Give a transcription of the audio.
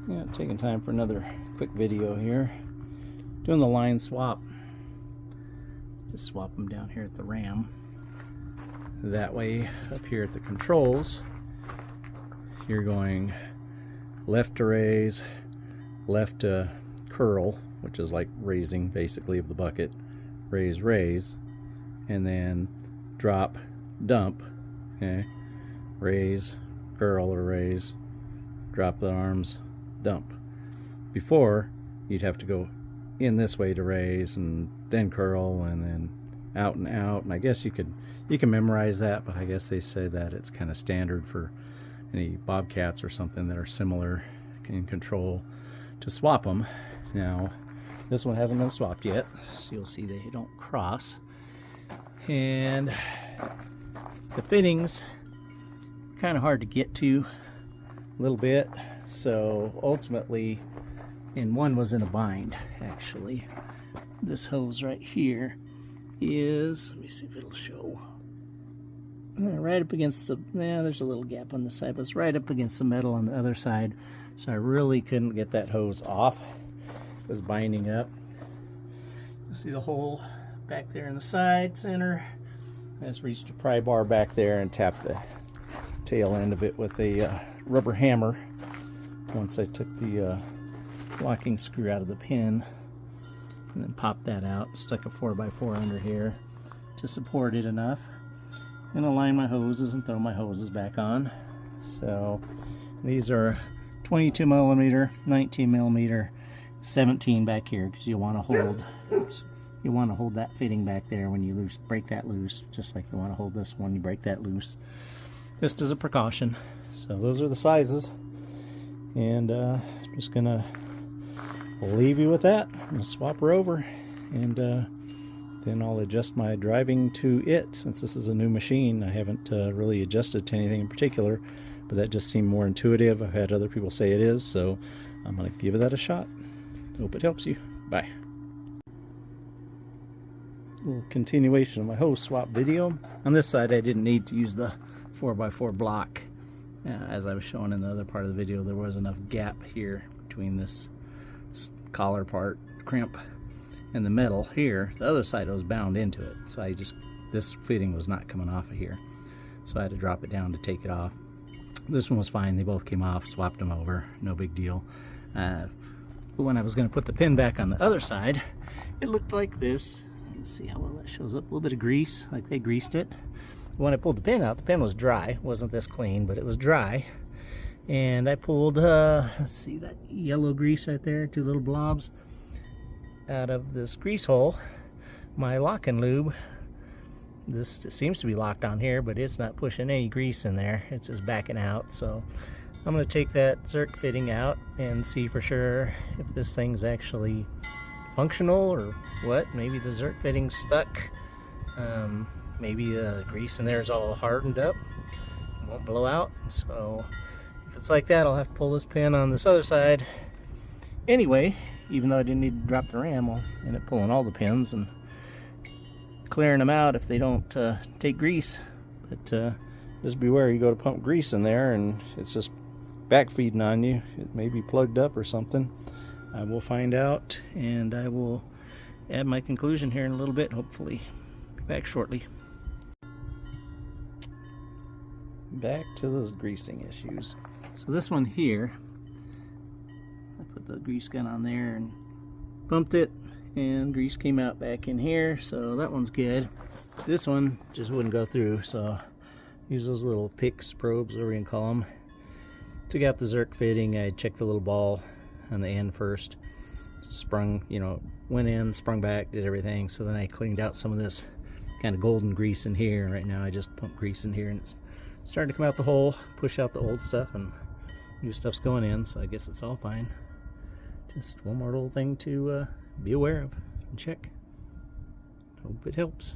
Yeah, taking time for another quick video here. Doing the line swap. Just swap them down here at the ram. That way, up here at the controls, you're going left to raise, left to curl, which is like raising basically of the bucket. Raise, raise, and then drop, dump. Okay, raise, curl, or raise, drop the arms, dump. Before, you'd have to go in this way to raise and then curl and then out and out. And I guess you can memorize that, but I guess they say that it's kind of standard for any bobcats or something that are similar in control to swap them. Now, this one hasn't been swapped yet, so you'll see they don't cross. And the fittings are kind of hard to get to a little bit, so ultimately, and one was in a bind actually. This hose right here is, let me see if it'll show. Right up against the, there's a little gap on the side, but it's right up against the metal on the other side, so I really couldn't get that hose off. It was binding up. You see the hole back there in the side center. I just reached a pry bar back there and tapped the tail end of it with a rubber hammer. Once I took the locking screw out of the pin, and then popped that out, stuck a 4x4 under here to support it enough, and align my hoses and throw my hoses back on. So these are 22 millimeter, 19 millimeter, 17 back here, because you want to hold that fitting back there when you break that loose, just like you want to hold this one, you break that loose, just as a precaution. So those are the sizes, and just gonna leave you with that. I'm gonna swap her over, and then I'll adjust my driving to it. Since this is a new machine, I haven't really adjusted to anything in particular, but that just seemed more intuitive. I've had other people say it is, so I'm gonna give that a shot. Hope it helps you. Bye. A little continuation of my hose swap video. On this side, I didn't need to use the 4x4 block. As I was showing in the other part of the video, there was enough gap here between this collar part, crimp, and the metal here. The other side was bound into it, so this fitting was not coming off of here, so I had to drop it down to take it off. This one was fine. They both came off, swapped them over, no big deal. But when I was going to put the pin back on the other side, it looked like this. Let's see how well that shows up. A little bit of grease, like they greased it. When I pulled the pin out, the pin was dry. It wasn't this clean, but it was dry. And I pulled, let's see, that yellow grease right there, 2 little blobs, out of this grease hole. My lock and lube, this seems to be locked on here, but it's not pushing any grease in there. It's just backing out. So I'm going to take that Zerk fitting out and see for sure if this thing's actually functional or what. Maybe the Zerk fitting's stuck. Maybe the grease in there is all hardened up, it won't blow out. So if it's like that, I'll have to pull this pin on this other side anyway. Even though I didn't need to drop the ram, I'll end up pulling all the pins and clearing them out if they don't take grease. But just beware, you go to pump grease in there and it's just back feeding on you. It may be plugged up or something. I will find out, and I will add my conclusion here in a little bit, hopefully. Be back shortly. Back to those greasing issues. So this one here, I put the grease gun on there and pumped it, and grease came out back in here, so that one's good. This one just wouldn't go through, so use those little picks, probes, whatever you can call them. Took out the Zerk fitting. I checked the little ball on the end first, sprung, went in, sprung back, did everything. So then I cleaned out some of this kind of golden grease in here. Right now I just pump grease in here, and it's starting to come out the hole, push out the old stuff, and new stuff's going in, so I guess it's all fine. Just one more little thing to be aware of and check. Hope it helps.